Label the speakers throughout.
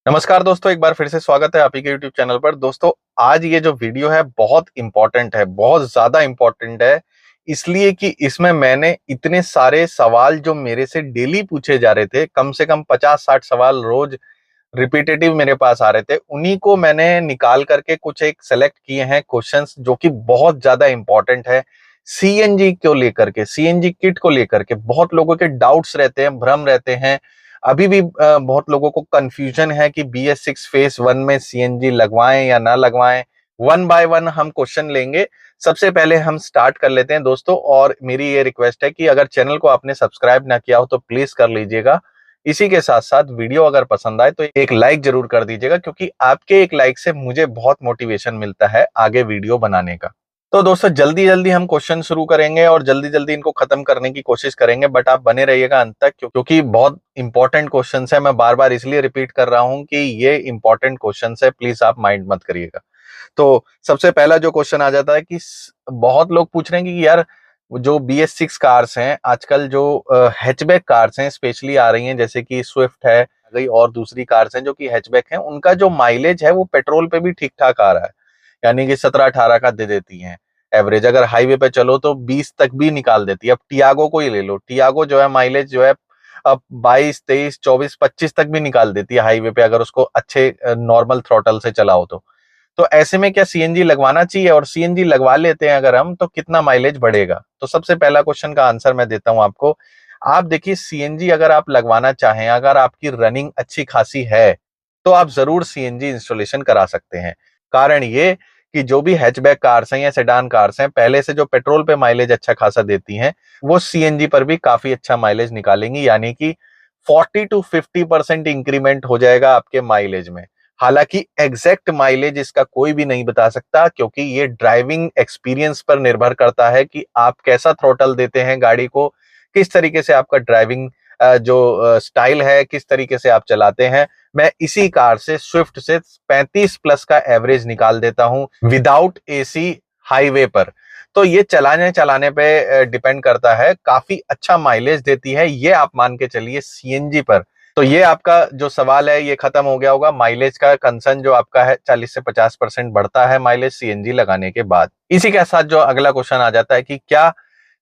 Speaker 1: नमस्कार दोस्तों, एक बार फिर से स्वागत है आप ही के YouTube चैनल पर। दोस्तों, आज ये जो वीडियो है बहुत इंपॉर्टेंट है, बहुत ज्यादा इंपॉर्टेंट है। इसलिए कि इसमें मैंने इतने सारे सवाल जो मेरे से डेली पूछे जा रहे थे, कम से कम 50-60 सवाल रोज रिपीटेटिव मेरे पास आ रहे थे, उन्हीं को मैंने निकाल करके कुछ एक सेलेक्ट किए हैं क्वेश्चंस जो कि बहुत ज्यादा इंपॉर्टेंट है। सीएनजी को लेकर के, सीएनजी किट को लेकर के बहुत लोगों के डाउट्स रहते हैं, भ्रम रहते हैं। अभी भी बहुत लोगों को कंफ्यूजन है कि BS6 फेज 1 में सीएनजी लगवाएं या ना लगवाएं। वन बाय वन हम क्वेश्चन लेंगे। सबसे पहले हम स्टार्ट कर लेते हैं दोस्तों, और मेरी ये रिक्वेस्ट है कि अगर चैनल को आपने सब्सक्राइब ना किया हो तो प्लीज कर लीजिएगा। इसी के साथ साथ वीडियो अगर पसंद आए तो एक लाइक जरूर कर दीजिएगा, क्योंकि आपके एक लाइक से मुझे बहुत मोटिवेशन मिलता है आगे वीडियो बनाने का। तो दोस्तों, जल्दी जल्दी हम क्वेश्चन शुरू करेंगे और जल्दी जल्दी इनको खत्म करने की कोशिश करेंगे, बट आप बने रहिएगा अंत तक, क्योंकि बहुत इंपॉर्टेंट क्वेश्चंस है। मैं बार बार इसलिए रिपीट कर रहा हूं कि ये इंपॉर्टेंट क्वेश्चंस है, प्लीज आप माइंड मत करिएगा। तो सबसे पहला जो क्वेश्चन आ जाता है कि बहुत लोग पूछ रहे हैं कि यार, जो BS6 कार्स हैं आजकल, जो हैचबैक कार्स हैं स्पेशली आ रही हैं, जैसे कि स्विफ्ट है गई और दूसरी कार्स हैं जो कि हैचबैक हैं, उनका जो माइलेज है वो पेट्रोल पे भी ठीक ठाक आ रहा है। यानी कि 17-18 का दे देती हैं एवरेज। अगर हाईवे पे चलो तो 20 तक भी निकाल देती है। अब टियागो को ही ले लो, टियागो जो है माइलेज जो है अब 22, 23, 24, 25 तक भी निकाल देती है हाईवे पे, अगर उसको अच्छे नॉर्मल थ्रॉटल से चलाओ तो ऐसे में क्या सीएनजी लगवाना चाहिए? और सीएनजी लगवा लेते हैं अगर हम, तो कितना माइलेज बढ़ेगा? तो सबसे पहला क्वेश्चन का आंसर मैं देता हूं आपको। आप देखिए, सीएनजी अगर आप लगवाना चाहें, अगर आपकी रनिंग अच्छी खासी है, तो आप जरूर सीएनजी इंस्टॉलेशन करा सकते हैं। कारण ये कि जो भी हैचबैक कार्स हैं या सेडान कार्स हैं, पहले से जो पेट्रोल पे माइलेज अच्छा खासा देती हैं, वो सीएनजी पर भी काफी अच्छा माइलेज निकालेंगी। यानी कि 40 to 50% इंक्रीमेंट हो जाएगा आपके माइलेज में। हालांकि एग्जैक्ट माइलेज इसका कोई भी नहीं बता सकता, क्योंकि ये ड्राइविंग एक्सपीरियंस पर निर्भर करता है कि आप कैसा थ्रोटल देते हैं गाड़ी को, किस तरीके से आपका ड्राइविंग जो स्टाइल है, किस तरीके से आप चलाते हैं। मैं इसी कार से, स्विफ्ट से 35 प्लस का एवरेज निकाल देता हूं विदाउट एसी हाईवे पर। तो ये चलाने चलाने पे डिपेंड करता है, काफी अच्छा माइलेज देती है ये, आप मान के चलिए सीएनजी पर। तो ये आपका जो सवाल है ये खत्म हो गया होगा। माइलेज का कंसर्न जो आपका है, 40 से 50% बढ़ता है माइलेज सीएनजी लगाने के बाद। इसी के साथ जो अगला क्वेश्चन आ जाता है कि क्या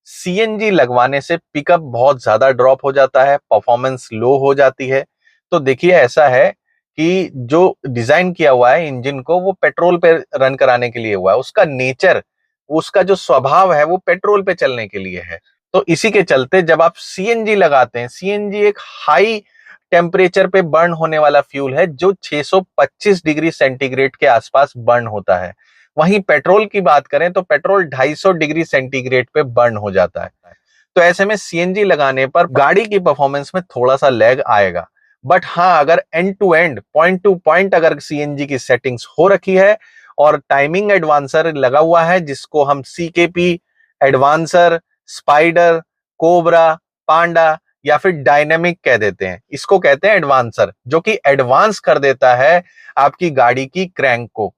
Speaker 1: सीएनजी लगवाने से पिकअप बहुत ज्यादा ड्रॉप हो जाता है, परफॉर्मेंस लो हो जाती है? तो देखिए, ऐसा है कि जो डिजाइन किया हुआ है इंजन को, वो पेट्रोल पे रन कराने के लिए हुआ है। उसका नेचर, उसका जो स्वभाव है वो पेट्रोल पे चलने के लिए है। तो इसी के चलते जब आप सीएनजी लगाते हैं, सीएनजी एक हाई टेम्परेचर पे बर्न होने वाला फ्यूल है, जो 625 डिग्री सेंटीग्रेड के आसपास बर्न होता है। वहीं पेट्रोल की बात करें तो पेट्रोल 250 डिग्री सेंटीग्रेड पे बर्न हो जाता है। तो ऐसे में सीएनजी लगाने पर गाड़ी की परफॉर्मेंस में थोड़ा सा लैग आएगा। बट हाँ, अगर end to end, point to point अगर सीएनजी की सेटिंग्स हो रखी है और टाइमिंग एडवांसर लगा हुआ है, जिसको हम सीकेपी, एडवांसर, स्पाइडर, कोबरा, पांडा या फिर डायनेमिक कह देते हैं, इसको कहते हैं एडवांसर, जो कि एडवांस कर देता है आपकी गाड़ी की क्रैंक को।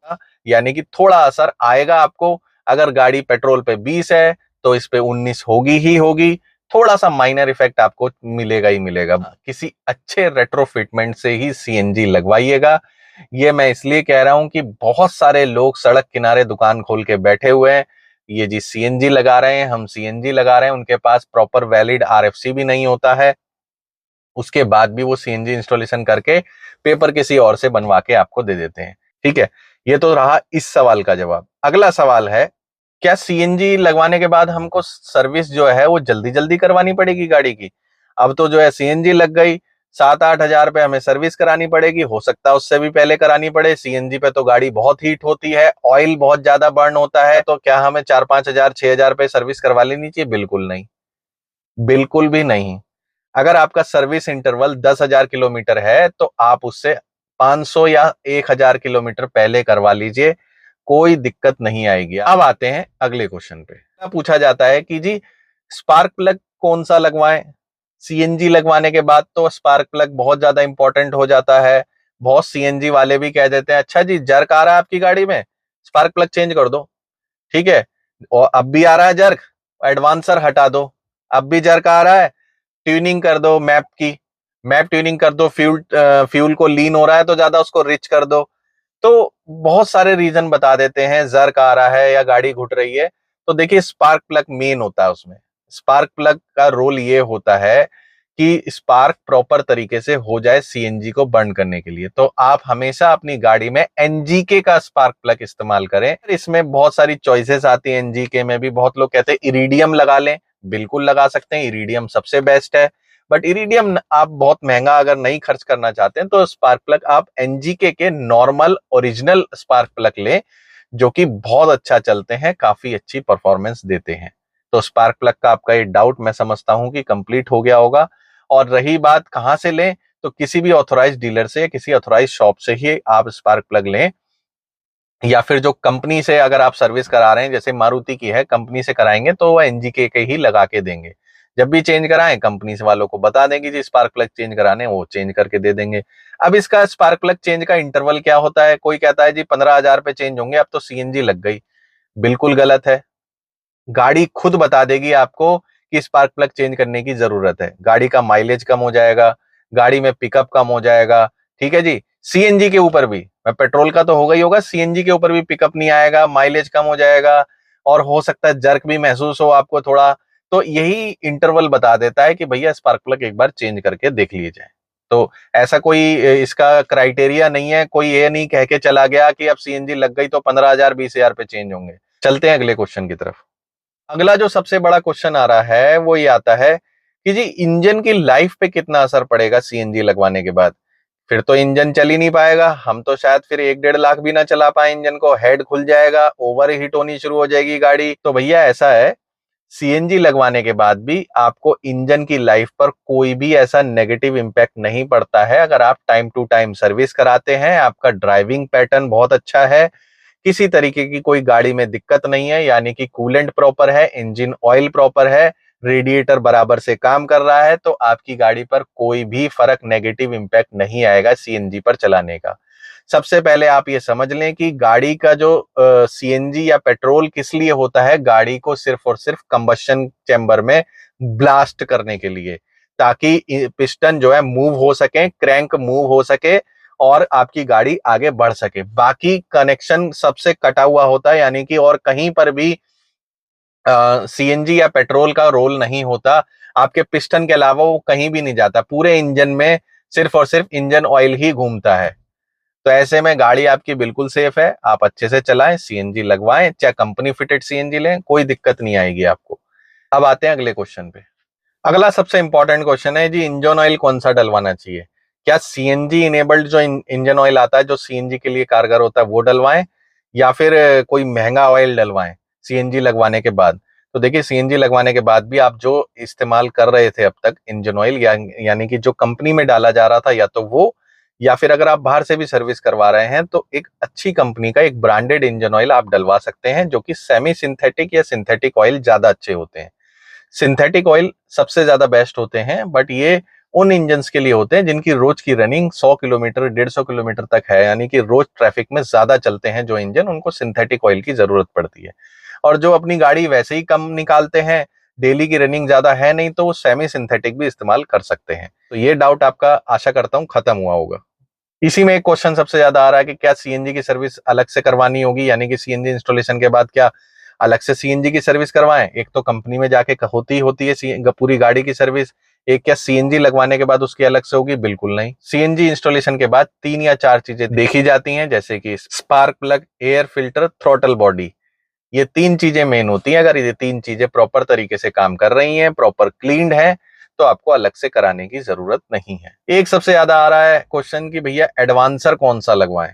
Speaker 1: यानी कि थोड़ा असर आएगा आपको। अगर गाड़ी पेट्रोल पे 20 है तो इस पे 19 होगी ही होगी। थोड़ा सा माइनर इफेक्ट आपको मिलेगा ही मिलेगा। किसी अच्छे रेट्रोफिटमेंट से ही सीएनजी लगवाइएगा। ये मैं इसलिए कह रहा हूं कि बहुत सारे लोग सड़क किनारे दुकान खोल के बैठे हुए हैं, ये जी सीएनजी लगा रहे हैं, हम सीएनजी लगा रहे हैं, उनके पास प्रॉपर वैलिड आरएफसी भी नहीं होता है। उसके बाद भी वो सीएनजी इंस्टॉलेशन करके पेपर किसी और से बनवा के आपको दे देते हैं। ठीक है, ये तो रहा इस सवाल का जवाब। अगला सवाल है, क्या सीएनजी लगवाने के बाद हमको सर्विस जो है वो जल्दी जल्दी करवानी पड़ेगी गाड़ी की? अब तो जो है सीएनजी लग गई, 7-8 हजार पे हमें सर्विस करानी पड़ेगी। हो सकता है उससे भी पहले करानी पड़े। सीएनजी पे तो गाड़ी बहुत हीट होती है, ऑयल बहुत ज्यादा बर्न होता है। तो क्या हमें 4-5 हजार, 6 हजार पे सर्विस करवा लेनी चाहिए? बिल्कुल नहीं, बिल्कुल भी नहीं। अगर आपका सर्विस इंटरवल 10,000 किलोमीटर है तो आप उससे 500 या 1,000 किलोमीटर पहले करवा लीजिए, कोई दिक्कत नहीं आएगी। अब आते हैं अगले क्वेश्चन पे। पूछा जाता है कि जी, स्पार्क प्लग कौन सा लगवाएं? सीएनजी लगवाने के बाद तो स्पार्क प्लग बहुत ज्यादा इंपॉर्टेंट हो जाता है। बहुत सीएनजी वाले भी कह देते हैं, अच्छा जी जर्क आ रहा है आपकी गाड़ी में, स्पार्क प्लग चेंज कर दो। ठीक है, और अब भी आ रहा है जर्क, एडवांसर हटा दो। अब भी जर्क आ रहा है, ट्यूनिंग कर दो मैप की, मैप ट्यूनिंग कर दो, फ्यूल को लीन हो रहा है तो ज्यादा उसको रिच कर दो। तो बहुत सारे रीजन बता देते हैं, जर्क आ रहा है या गाड़ी घुट रही है। तो देखिए स्पार्क प्लग मेन होता है उसमें। स्पार्क प्लग का रोल ये होता है कि स्पार्क प्रॉपर तरीके से हो जाए सीएनजी को बर्न करने के लिए। तो आप हमेशा अपनी गाड़ी में एनजीके का स्पार्क प्लग इस्तेमाल करें। इसमें बहुत सारी चॉइसेस आती हैं। एनजीके में भी बहुत लोग कहते हैं इरिडियम लगा लें, बिल्कुल लगा सकते हैं, इरिडियम सबसे बेस्ट है। बट इरिडियम आप बहुत महंगा अगर नहीं खर्च करना चाहते हैं तो स्पार्क प्लग आप एनजीके के नॉर्मल ओरिजिनल स्पार्क प्लग लें, जो कि बहुत अच्छा चलते हैं, काफी अच्छी परफॉर्मेंस देते हैं। तो स्पार्क प्लग का आपका ये डाउट मैं समझता हूं कि कंप्लीट हो गया होगा। और रही बात कहां से लें, तो किसी भी ऑथोराइज डीलर से या किसी ऑथोराइज शॉप से ही आप स्पार्क प्लग लें, या फिर जो कंपनी से अगर आप सर्विस करा रहे हैं, जैसे मारुति की है, कंपनी से कराएंगे तो वो एनजीके के ही लगा के देंगे। जब भी चेंज कराएं कंपनी से वालों को बता देंगे जी स्पार्क प्लग चेंज कराने, वो चेंज करके दे देंगे। अब इसका स्पार्क प्लग चेंज का इंटरवल क्या होता है? कोई कहता है जी 15,000 पे चेंज होंगे, अब तो सीएनजी लग गई। बिल्कुल गलत है। गाड़ी खुद बता देगी आपको कि स्पार्क प्लग चेंज करने की जरूरत है। गाड़ी का माइलेज कम हो जाएगा, गाड़ी में पिकअप कम हो जाएगा, ठीक है जी। सीएनजी के ऊपर भी, मैं पेट्रोल का तो होगा ही होगा, सीएनजी के ऊपर भी पिकअप नहीं आएगा, माइलेज कम हो जाएगा, और हो सकता है जर्क भी महसूस हो आपको थोड़ा। तो यही इंटरवल बता देता है कि भैया स्पार्क प्लग एक बार चेंज करके देख लिए जाए। तो ऐसा कोई इसका क्राइटेरिया नहीं है, कोई ये नहीं कह के चला गया कि अब सीएनजी लग गई तो 15,000 20,000 पे चेंज होंगे। चलते हैं अगले क्वेश्चन की तरफ। अगला जो सबसे बड़ा क्वेश्चन आ रहा है वो ये आता है कि जी इंजन की लाइफ पे कितना असर पड़ेगा सीएनजी लगवाने के बाद। फिर तो इंजन चल ही नहीं पाएगा, हम तो शायद फिर 1-1.5 लाख भी ना चला पाए इंजन को, हेड खुल जाएगा, ओवर हीट होनी शुरू हो जाएगी गाड़ी। तो भैया ऐसा है, सीएनजी लगवाने के बाद भी आपको इंजन की लाइफ पर कोई भी ऐसा नेगेटिव इंपैक्ट नहीं पड़ता है, अगर आप टाइम टू टाइम सर्विस कराते हैं, आपका ड्राइविंग पैटर्न बहुत अच्छा है, किसी तरीके की कोई गाड़ी में दिक्कत नहीं है, यानी कि कूलेंट प्रॉपर है, इंजन ऑयल प्रॉपर है, रेडिएटर बराबर से काम कर रहा है, तो आपकी गाड़ी पर कोई भी फर्क, नेगेटिव इंपैक्ट नहीं आएगा सीएनजी पर चलाने का। सबसे पहले आप ये समझ लें कि गाड़ी का जो सीएनजी या पेट्रोल किस लिए होता है, गाड़ी को सिर्फ और सिर्फ कंबशन चैम्बर में ब्लास्ट करने के लिए, ताकि पिस्टन जो है मूव हो सके, क्रैंक मूव हो सके और आपकी गाड़ी आगे बढ़ सके। बाकी कनेक्शन सबसे कटा हुआ होता है, यानी कि और कहीं पर भी सीएनजी या पेट्रोल का रोल नहीं होता। आपके पिस्टन के अलावा वो कहीं भी नहीं जाता, पूरे इंजन में सिर्फ और सिर्फ इंजन ऑयल ही घूमता है। तो ऐसे में गाड़ी आपकी बिल्कुल सेफ है, आप अच्छे से चलाएं, सीएनजी लगवाएं, चाहे कंपनी फिटेड सीएनजी लें, कोई दिक्कत नहीं आएगी आपको। अब आते हैं अगले क्वेश्चन पे। अगला सबसे इंपॉर्टेंट क्वेश्चन है जी, इंजन ऑयल कौन सा डलवाना चाहिए? क्या सीएनजी इनेबल्ड जो इंजन ऑयल आता है जो सीएनजी के लिए कारगर होता है वो डलवाएं, या फिर कोई महंगा ऑयल डलवाएं सीएनजी लगवाने के बाद? तो देखिए सीएनजी लगवाने के बाद भी आप जो इस्तेमाल कर रहे थे अब तक इंजन ऑयल, यानी कि जो कंपनी में डाला जा रहा था, या तो वो, या फिर अगर आप बाहर से भी सर्विस करवा रहे हैं तो एक अच्छी कंपनी का एक ब्रांडेड इंजन ऑयल आप डलवा सकते हैं, जो कि सेमी सिंथेटिक या सिंथेटिक ऑयल ज्यादा अच्छे होते हैं। सिंथेटिक ऑयल सबसे ज्यादा बेस्ट होते हैं, बट ये उन इंजन्स के लिए होते हैं जिनकी रोज की रनिंग 100 किलोमीटर 150 किलोमीटर तक है, यानी कि रोज ट्रैफिक में ज्यादा चलते हैं जो इंजन, उनको सिंथेटिक ऑयल की जरूरत पड़ती है। और जो अपनी गाड़ी वैसे ही कम निकालते हैं, डेली की रनिंग ज्यादा है नहीं, तो वो सेमी सिंथेटिक भी इस्तेमाल कर सकते हैं। तो ये डाउट आपका आशा करता हूं खत्म हुआ होगा। इसी में एक क्वेश्चन सबसे ज्यादा आ रहा है कि क्या सीएनजी की सर्विस अलग से करवानी होगी, यानी कि सीएनजी इंस्टॉलेशन के बाद क्या अलग से सीएनजी की सर्विस करवाएं? एक तो कंपनी में जाके होती है पूरी गाड़ी की सर्विस, एक क्या सीएनजी लगवाने के बाद उसकी अलग से होगी? बिल्कुल नहीं। सीएनजी इंस्टॉलेशन के बाद 3 या 4 चीजें देखी जाती हैं, जैसे कि spark plug, air filter, throttle body. ये 3 चीजें मेन होती हैं। अगर ये 3 चीजें प्रॉपर तरीके से काम कर रही हैं, प्रॉपर क्लीन्ड है, तो आपको अलग से कराने की जरूरत नहीं है। एक सबसे ज्यादा आ रहा है क्वेश्चन कि भैया एडवांसर कौन सा लगवाएं?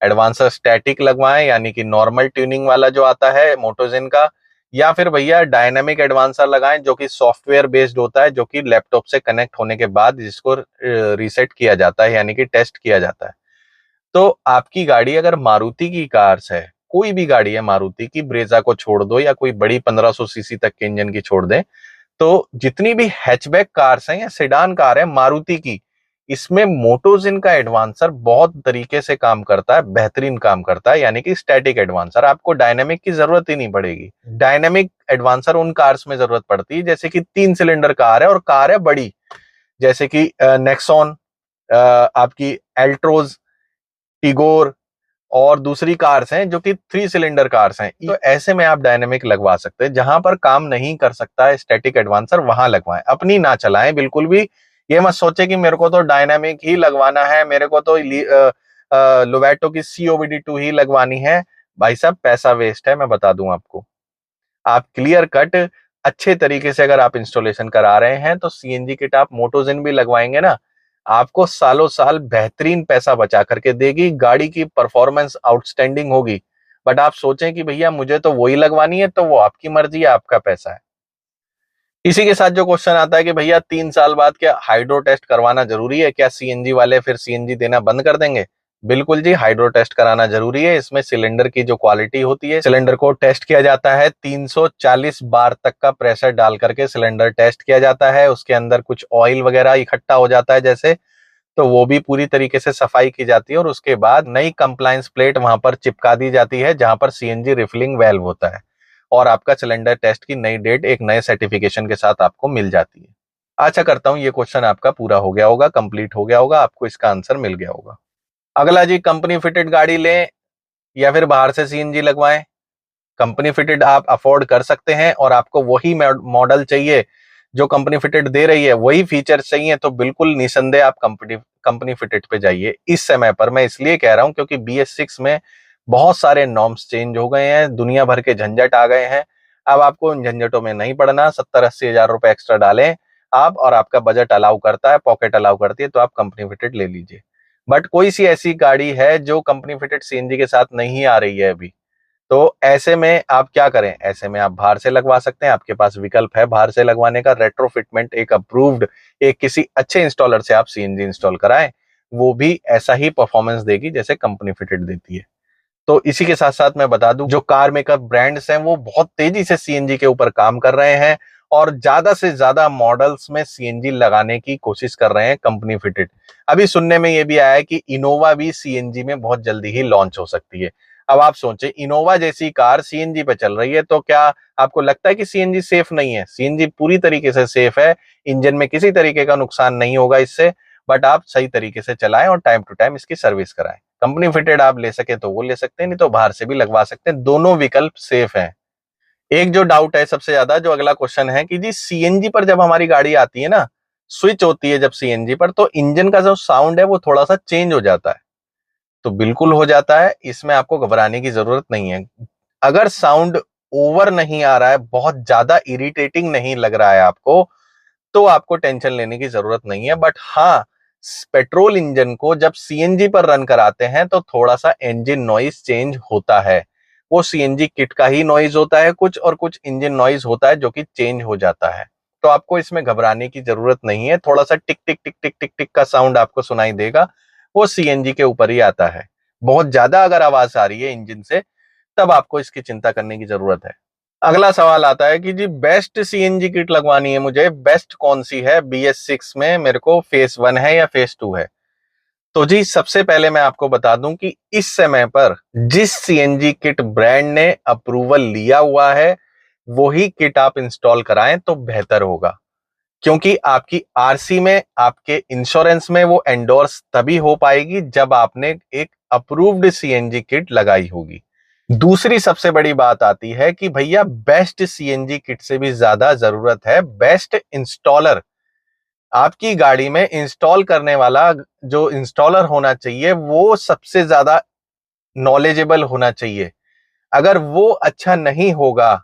Speaker 1: एडवांसर स्टैटिक लगवाएं, यानी कि नॉर्मल ट्यूनिंग वाला जो आता है मोटोजिन का, या फिर भैया डायनामिक एडवांसर लगाएं, जो कि सॉफ्टवेयर बेस्ड होता है, जो कि लैपटॉप से कनेक्ट होने के बाद जिसको रीसेट किया जाता है, यानी कि टेस्ट किया जाता है। तो आपकी गाड़ी अगर मारुति की कार्स है, कोई भी गाड़ी है मारुति की, ब्रेजा को छोड़ दो या कोई बड़ी 1500 सीसी तक के इंजन की छोड़ दें, तो जितनी भी हैचबैक कार्स हैं या सेडान कार है मारुति की, इसमें मोटोजिन का एडवांसर बहुत तरीके से काम करता है, बेहतरीन काम करता है, यानी कि स्टैटिक एडवांसर। आपको डायनेमिक की जरूरत ही नहीं पड़ेगी। डायनेमिक एडवांसर उन कार्स में जरूरत पड़ती है जैसे कि 3 सिलेंडर कार है और कार है बड़ी, जैसे कि नेक्सॉन, आपकी एल्ट्रोज, टिगोर और दूसरी कार्स हैं जो कि 3 सिलेंडर कार्स हैं। तो ऐसे में आप डायनेमिक लगवा सकते हैं। जहां पर काम नहीं कर सकता है स्टैटिक एडवांसर, वहां लगवाएं, अपनी ना चलाएं बिल्कुल भी। ये मत सोचे कि मेरे को तो डायनामिक ही लगवाना है, मेरे को तो लोवेटो की COBD2 ही लगवानी है। भाई साहब पैसा वेस्ट है, मैं बता दूं आपको। आप क्लियर कट अच्छे तरीके से अगर आप इंस्टॉलेशन करा रहे हैं तो CNG किट आप मोटोजिन भी लगवाएंगे ना, आपको सालों साल बेहतरीन पैसा बचा करके देगी, गाड़ी की परफॉर्मेंस आउटस्टैंडिंग होगी। बट आप सोचें कि भैया मुझे तो वही लगवानी है, तो वो आपकी मर्जी है, आपका पैसा है। इसी के साथ जो क्वेश्चन आता है कि भैया 3 साल बाद क्या हाइड्रो टेस्ट करवाना जरूरी है, क्या CNG वाले फिर CNG देना बंद कर देंगे? बिल्कुल जी, हाइड्रो टेस्ट कराना जरूरी है। इसमें सिलेंडर की जो क्वालिटी होती है, सिलेंडर को टेस्ट किया जाता है, 340 बार तक का प्रेशर डाल करके सिलेंडर टेस्ट किया जाता है। उसके अंदर कुछ ऑयल वगैरह इकट्ठा हो जाता है जैसे, तो वो भी पूरी तरीके से सफाई की जाती है और उसके बाद नई कंप्लायंस प्लेट वहां पर चिपका दी जाती है जहां पर CNG रिफिलिंग वेल्व होता है, और आपका सिलेंडर टेस्ट की नई डेट एक नए सर्टिफिकेशन के साथ आपको मिल जाती है। आशा करता हूं ये क्वेश्चन आपका पूरा हो गया होगा, कंप्लीट हो गया होगा, आपको इसका आंसर मिल गया होगा। अगला जी, कंपनी फिटेड गाड़ी लें या फिर बाहर से CNG लगवाएं? कंपनी फिटेड आप अफोर्ड कर सकते हैं और आपको वही मॉडल चाहिए जो कंपनी फिटेड दे रही है, वही फीचर्स चाहिए, तो बिल्कुल निसंदेह आप कंपनी कंपनी फिटेड पे जाइए इस समय पर। मैं इसलिए कह रहा हूं क्योंकि BS6 में बहुत सारे नॉर्म्स चेंज हो गए हैं, दुनिया भर के झंझट आ गए हैं। अब आपको उन झंझटों में नहीं पड़ना, 70-80 हजार रुपए एक्स्ट्रा डालें आप, और आपका बजट अलाउ करता है, पॉकेट अलाउ करती है, तो आप कंपनी फिटेड ले लीजिए। बट कोई सी ऐसी गाड़ी है जो कंपनी फिटेड CNG के साथ नहीं आ रही है अभी, तो ऐसे में आप क्या करें? ऐसे में आप बाहर से लगवा सकते हैं, आपके पास विकल्प है बाहर से लगवाने का। रेट्रोफिटमेंट एक अप्रूव्ड, एक किसी अच्छे इंस्टॉलर से आप CNG इंस्टॉल कराएं, वो भी ऐसा ही परफॉर्मेंस देगी जैसे कंपनी फिटेड देती है। तो इसी के साथ साथ मैं बता दूं, जो कार मेकर ब्रांड्स हैं वो बहुत तेजी से CNG के ऊपर काम कर रहे हैं और ज्यादा से ज्यादा मॉडल्स में CNG लगाने की कोशिश कर रहे हैं कंपनी फिटेड। अभी सुनने में ये भी आया है कि इनोवा भी CNG में बहुत जल्दी ही लॉन्च हो सकती है। अब आप सोचें, इनोवा जैसी कार CNG पे चल रही है, तो क्या आपको लगता है कि CNG सेफ नहीं है? CNG पूरी तरीके से सेफ है, इंजन में किसी तरीके का नुकसान नहीं होगा इससे। बट आप सही तरीके से चलाएं और टाइम टू टाइम इसकी सर्विस कराएं। कंपनी फिटेड आप ले सके तो वो ले सकते हैं, नहीं तो बाहर से भी लगवा सकते हैं, दोनों विकल्प सेफ हैं। एक जो डाउट है सबसे ज्यादा, जो अगला क्वेश्चन है कि जी CNG पर जब हमारी गाड़ी आती है ना, स्विच होती है जब CNG पर, तो इंजन का जो साउंड है वो थोड़ा सा चेंज हो जाता है। तो बिल्कुल हो जाता है, इसमें आपको घबराने की जरूरत नहीं है। अगर साउंड ओवर नहीं आ रहा है, बहुत ज्यादा इरिटेटिंग नहीं लग रहा है आपको, तो आपको टेंशन लेने की जरूरत नहीं है। बट हाँ, पेट्रोल इंजन को जब CNG पर रन कराते हैं तो थोड़ा सा इंजन नॉइज चेंज होता है। वो CNG किट का ही नॉइज होता है कुछ, और कुछ इंजन नॉइज होता है जो कि चेंज हो जाता है। तो आपको इसमें घबराने की जरूरत नहीं है। थोड़ा सा टिक टिक टिक टिक टिक टिक का साउंड आपको सुनाई देगा, वो CNG के ऊपर ही आता है। बहुत ज्यादा अगर आवाज आ रही है इंजन से, तब आपको इसकी चिंता करने की जरूरत है। अगला सवाल आता है कि जी बेस्ट CNG किट लगवानी है मुझे, बेस्ट कौन सी है BS6 में, मेरे को फेस 1 है या फेस 2 है? तो जी सबसे पहले मैं आपको बता दूं कि इस समय पर जिस CNG किट ब्रांड ने अप्रूवल लिया हुआ है, वही किट आप इंस्टॉल कराएं तो बेहतर होगा। क्योंकि आपकी RC में, आपके इंश्योरेंस में वो एंडोर्स तभी हो पाएगी जब आपने एक अप्रूव्ड CNG किट लगाई होगी। दूसरी सबसे बड़ी बात आती है कि भैया बेस्ट CNG किट से भी ज्यादा जरूरत है बेस्ट इंस्टॉलर। आपकी गाड़ी में इंस्टॉल करने वाला जो इंस्टॉलर होना चाहिए, वो सबसे ज्यादा नॉलेजेबल होना चाहिए। अगर वो अच्छा नहीं होगा,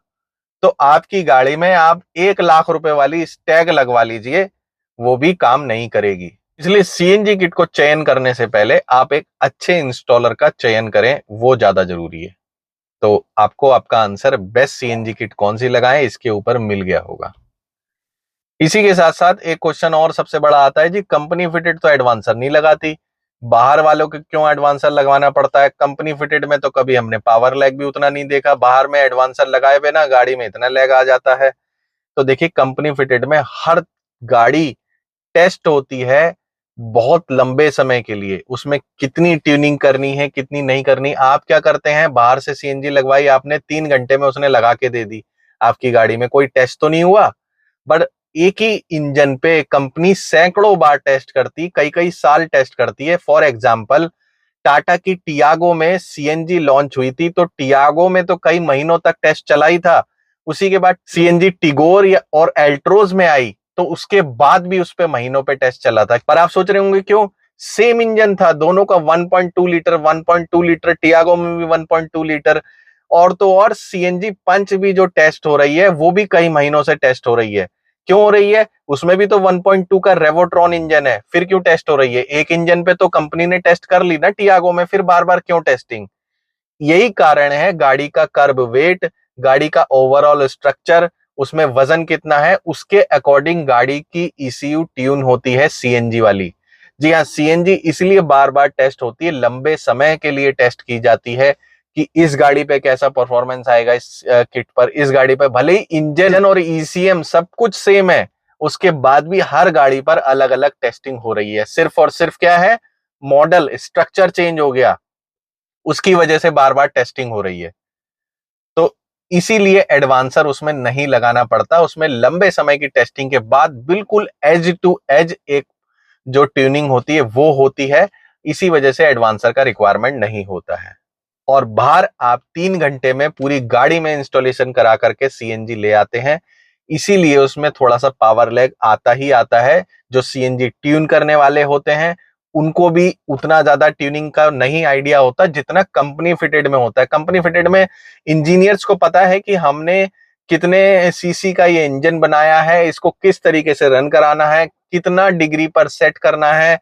Speaker 1: तो आपकी गाड़ी में आप 1 लाख रुपए वाली स्टैग लगवा लीजिए, वो भी काम नहीं करेगी। इसलिए CNG किट को चयन करने से पहले आप एक अच्छे इंस्टॉलर का चयन करें, वो ज्यादा जरूरी है। तो आपको आपका आंसर बेस्ट CNG किट कौन सी लगाएं, इसके ऊपर मिल गया होगा। इसी के साथ साथ एक क्वेश्चन और सबसे बड़ा आता है जी, कंपनी फिटेड तो एडवांसर नहीं लगाती, बाहर वालों को क्यों एडवांसर लगवाना पड़ता है? कंपनी फिटेड में तो कभी हमने पावर लैग भी उतना नहीं देखा, बाहर में एडवांसर लगाए बिना गाड़ी में इतना लैग आ जाता है। तो देखिए, कंपनी फिटेड में हर गाड़ी टेस्ट होती है बहुत लंबे समय के लिए, उसमें कितनी ट्यूनिंग करनी है कितनी नहीं करनी। आप क्या करते हैं, बाहर से CNG लगवाई आपने, 3 घंटे में उसने लगा के दे दी, आपकी गाड़ी में कोई टेस्ट तो नहीं हुआ। बट एक ही इंजन पे कंपनी सैकड़ों बार टेस्ट करती, कई कई साल टेस्ट करती है। फॉर एग्जाम्पल, टाटा की टियागो में सीएनजी लॉन्च हुई थी, तो टियागो में तो कई महीनों तक टेस्ट चला ही था। उसी के बाद सीएनजी टिगोर और एल्ट्रोज में आई, तो उसके बाद भी उस पे महीनों पे टेस्ट चला था। पर आप सोच रहे होंगे क्यों? सेम इंजन था दोनों का, 1.2 लीटर 1.2 लीटर, टियागो में भी 1.2 लीटर। और तो और सीएनजी पंच भी जो टेस्ट हो रही है वो भी कई महीनों से टेस्ट हो रही है। क्यों हो रही है? उसमें भी तो 1.2 का रेवोट्रॉन इंजन है, फिर क्यों टेस्ट हो रही है? एक इंजन पे तो कंपनी ने टेस्ट कर ली ना टियागो में, फिर बार बार क्यों टेस्टिंग? यही कारण है, गाड़ी का कर्ब वेट, गाड़ी का ओवरऑल स्ट्रक्चर, उसमें वजन कितना है, उसके अकॉर्डिंग गाड़ी की ईसीयू ट्यून होती है सीएनजी वाली। जी हाँ, सीएनजी इसलिए बार बार टेस्ट होती है, लंबे समय के लिए टेस्ट की जाती है कि इस गाड़ी पे कैसा परफॉर्मेंस आएगा, इस किट पर, इस गाड़ी पे भले ही इंजन और ईसीएम सब कुछ सेम है, उसके बाद भी हर गाड़ी पर अलग अलग टेस्टिंग हो रही है। सिर्फ और सिर्फ क्या है, मॉडल स्ट्रक्चर चेंज हो गया, उसकी वजह से बार बार टेस्टिंग हो रही है। तो इसीलिए एडवांसर उसमें नहीं लगाना पड़ता, उसमें लंबे समय की टेस्टिंग के बाद बिल्कुल एज टू एज एक जो ट्यूनिंग होती है वो होती है। इसी वजह से एडवांसर का रिक्वायरमेंट नहीं होता है। और बाहर आप 3 घंटे में पूरी गाड़ी में इंस्टॉलेशन करा करके सीएनजी ले आते हैं, इसीलिए उसमें थोड़ा सा पावर लैग आता ही आता है। जो सीएनजी ट्यून करने वाले होते हैं उनको भी उतना ज्यादा ट्यूनिंग का नहीं आइडिया होता जितना कंपनी फिटेड में होता है। कंपनी फिटेड में इंजीनियर्स को पता है कि हमने कितने सीसी का ये इंजन बनाया है, इसको किस तरीके से रन कराना है, कितना डिग्री पर सेट करना है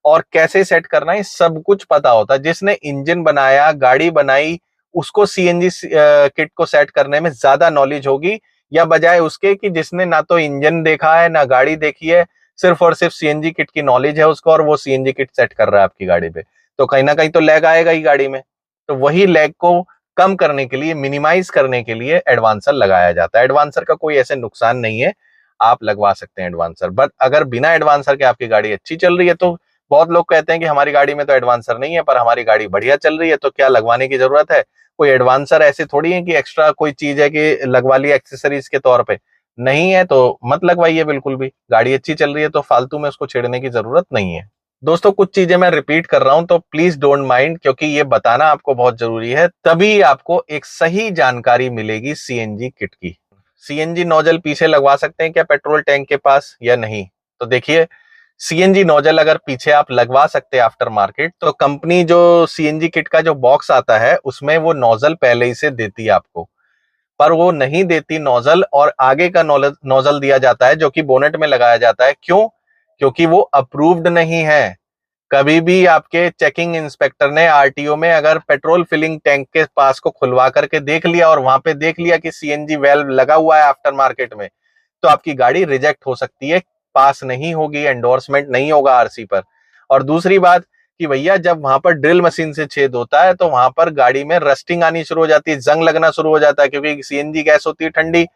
Speaker 1: और कैसे सेट करना है, सब कुछ पता होता है। जिसने इंजन बनाया, गाड़ी बनाई, उसको सीएनजी किट को सेट करने में ज्यादा नॉलेज होगी, या बजाय उसके कि जिसने ना तो इंजन देखा है ना गाड़ी देखी है, सिर्फ और सिर्फ सीएनजी किट की नॉलेज है उसको और वो सीएनजी किट सेट कर रहा है आपकी गाड़ी पे। तो कहीं ना कहीं तो लैग आएगा ही गाड़ी में। तो वही लैग को कम करने के लिए, मिनिमाइज करने के लिए एडवांसर लगाया जाता है। एडवांसर का कोई ऐसे नुकसान नहीं है, आप लगवा सकते हैं एडवांसर। बट अगर बिना एडवांसर के आपकी गाड़ी अच्छी चल रही है, तो बहुत लोग कहते हैं कि हमारी गाड़ी में तो एडवांसर नहीं है पर हमारी गाड़ी बढ़िया चल रही है, तो क्या लगवाने की जरूरत है? कोई एडवांसर ऐसे थोड़ी है कि एक्स्ट्रा कोई चीज है कि लगवा लिया एक्सेसरीज के तौर पे। नहीं है तो मत लगवाइए बिल्कुल भी। गाड़ी अच्छी चल रही है तो फालतू में उसको छेड़ने की जरूरत नहीं है। दोस्तों, कुछ चीजें मैं रिपीट कर रहा हूं तो प्लीज डोंट माइंड, क्योंकि ये बताना आपको बहुत जरूरी है, तभी आपको एक सही जानकारी मिलेगी सीएनजी किट की। सीएनजी नोजल पीछे लगवा सकते हैं क्या पेट्रोल टैंक के पास या नहीं? तो देखिए, सीएनजी नोजल अगर पीछे आप लगवा सकते हैं आफ्टर मार्केट, तो कंपनी जो सीएनजी किट का जो बॉक्स आता है उसमें वो नोजल पहले ही से देती है आपको। पर वो नहीं देती नोजल, और आगे का नोजल दिया जाता है जो कि बोनेट में लगाया जाता है। क्यों? क्योंकि वो अप्रूव्ड नहीं है। कभी भी आपके चेकिंग इंस्पेक्टर ने आरटीओ में अगर पेट्रोल फिलिंग टैंक के पास को खुलवा करके देख लिया और वहां पे देख लिया कि सीएनजी वेल्व लगा हुआ है आफ्टर मार्केट में, तो आपकी गाड़ी रिजेक्ट हो सकती है, पास नहीं होगी, एंडोर्समेंट नहीं होगा आरसी पर। और दूसरी बात कि भैया, जब वहां पर ड्रिल मशीन से छेद होता है तो वहां पर गाड़ी में रस्टिंग आनी शुरू हो जाती है, जंग लगना शुरू हो जाता है, क्योंकि सीएनजी गैस होती है ठंडी,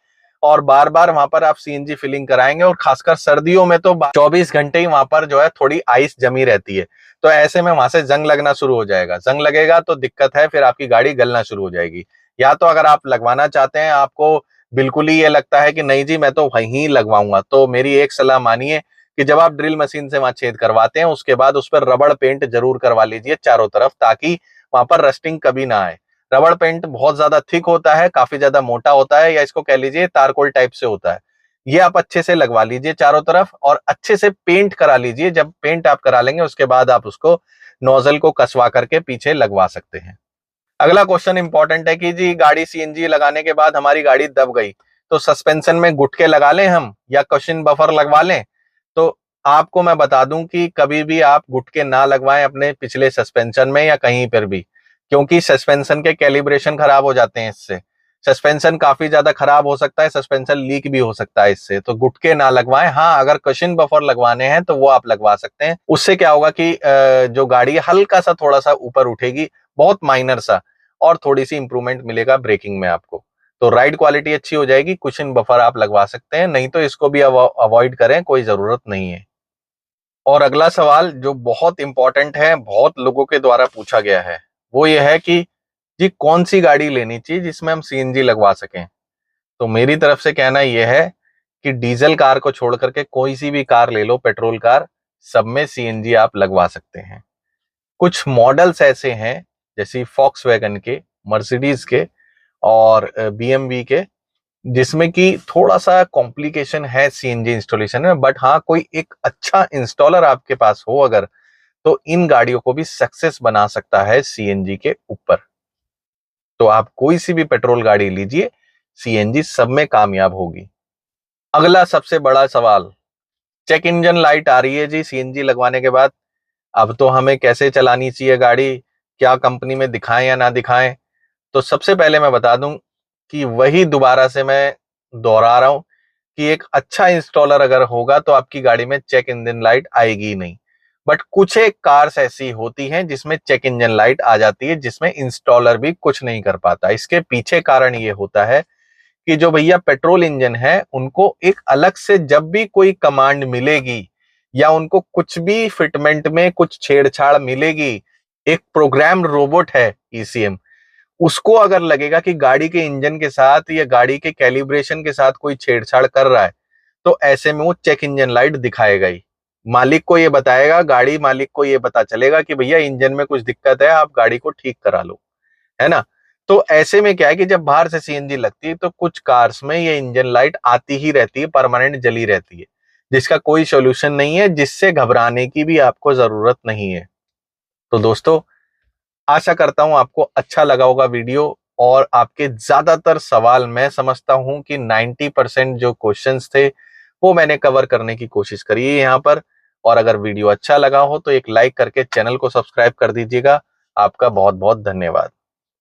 Speaker 1: और बार बार वहां पर आप सीएनजी फिलिंग कराएंगे, और खासकर सर्दियों में तो 24 घंटे ही वहां पर जो है थोड़ी आइस जमी रहती है। तो ऐसे में वहां से जंग लगना शुरू हो जाएगा, जंग लगेगा तो दिक्कत है, फिर आपकी गाड़ी गलना शुरू हो जाएगी। या तो अगर आप लगवाना चाहते हैं, आपको बिल्कुल ही ये लगता है कि नहीं जी मैं तो वहीं लगवाऊंगा, तो मेरी एक सलाह मानिए कि जब आप ड्रिल मशीन से वहां छेद करवाते हैं उसके बाद उस पर रबड़ पेंट जरूर करवा लीजिए चारों तरफ, ताकि वहां पर रस्टिंग कभी ना आए। रबड़ पेंट बहुत ज्यादा थिक होता है, काफी ज्यादा मोटा होता है, या इसको कह लीजिए तारकोल टाइप से होता है। ये आप अच्छे से लगवा लीजिए चारों तरफ और अच्छे से पेंट करा लीजिए। जब पेंट आप करा लेंगे उसके बाद आप उसको नोजल को कसवा करके पीछे लगवा सकते हैं। अगला क्वेश्चन इंपॉर्टेंट है कि जी गाड़ी सीएनजी लगाने के बाद हमारी गाड़ी दब गई, तो सस्पेंशन में गुटके लगा लें हम या कशन बफर लगवा लें? तो आपको मैं बता दूं कि कभी भी आप गुटके ना लगवाएं अपने पिछले सस्पेंशन में या कहीं पर भी, क्योंकि सस्पेंशन के कैलिब्रेशन खराब हो जाते हैं इससे। सस्पेंशन काफी ज्यादा खराब हो सकता है, सस्पेंशन लीक भी हो सकता है इससे, तो गुटके ना लगवाएं। हाँ, अगर कशन बफर लगवाने हैं तो वो आप लगवा सकते हैं। उससे क्या होगा कि जो गाड़ी हल्का सा थोड़ा सा ऊपर उठेगी, बहुत माइनर सा, और थोड़ी सी इंप्रूवमेंट मिलेगा ब्रेकिंग में आपको, तो राइड क्वालिटी अच्छी हो जाएगी। कुशन बफर आप लगवा सकते हैं, नहीं तो इसको भी अवॉइड करें, कोई जरूरत नहीं है। और अगला सवाल जो बहुत इंपॉर्टेंट है, बहुत लोगों के द्वारा पूछा गया है, वो ये है कि जी कौन सी गाड़ी लेनी चाहिए जिसमें हम सीएनजी लगवा सकें? तो मेरी तरफ से कहना यह है कि डीजल कार को छोड़ करके कोई सी भी कार ले लो, पेट्रोल कार, सब में सीएनजी आप लगवा सकते हैं। कुछ मॉडल्स ऐसे हैं जैसे फॉक्सवैगन के, मर्सिडीज के और बीएमवी के, जिसमें कि थोड़ा सा कॉम्प्लिकेशन है सीएनजी इंस्टॉलेशन में, बट हाँ कोई एक अच्छा इंस्टॉलर आपके पास हो अगर, तो इन गाड़ियों को भी सक्सेस बना सकता है सीएनजी के ऊपर। तो आप कोई सी भी पेट्रोल गाड़ी लीजिए, सीएनजी सब में कामयाब होगी। अगला सबसे बड़ा सवाल, चेक इंजन लाइट आ रही है जी सीएनजी लगवाने के बाद, अब तो हमें कैसे चलानी चाहिए गाड़ी, क्या कंपनी में दिखाएं या ना दिखाएं? तो सबसे पहले मैं बता दूं कि वही दोबारा से मैं दोहरा रहा हूं कि एक अच्छा इंस्टॉलर अगर होगा तो आपकी गाड़ी में चेक इंजन लाइट आएगी ही नहीं। बट कुछ एक कार्स ऐसी होती हैं जिसमें चेक इंजन लाइट आ जाती है, जिसमें इंस्टॉलर भी कुछ नहीं कर पाता। इसके पीछे कारण ये होता है कि जो भैया पेट्रोल इंजन है उनको एक अलग से जब भी कोई कमांड मिलेगी या उनको कुछ भी फिटमेंट में कुछ छेड़छाड़ मिलेगी, एक प्रोग्राम रोबोट है ईसीएम, उसको अगर लगेगा कि गाड़ी के इंजन के साथ या गाड़ी के कैलिब्रेशन के साथ कोई छेड़छाड़ कर रहा है, तो ऐसे में वो चेक इंजन लाइट दिखाएगा ही। मालिक को ये बताएगा, गाड़ी मालिक को ये पता चलेगा कि भैया इंजन में कुछ दिक्कत है, आप गाड़ी को ठीक करा लो, है ना। तो ऐसे में क्या है कि जब बाहर से सीएनजी लगती है तो कुछ कार्स में ये इंजन लाइट आती ही रहती है, परमानेंट जली रहती है, जिसका कोई सोल्यूशन नहीं है, जिससे घबराने की भी आपको जरूरत नहीं है। तो दोस्तों, आशा करता हूं आपको अच्छा लगा होगा वीडियो, और आपके ज्यादातर सवाल मैं समझता हूं कि 90% जो क्वेश्चंस थे वो मैंने कवर करने की कोशिश करी है यहाँ पर। और अगर वीडियो अच्छा लगा हो तो एक लाइक करके चैनल को सब्सक्राइब कर दीजिएगा। आपका बहुत बहुत धन्यवाद।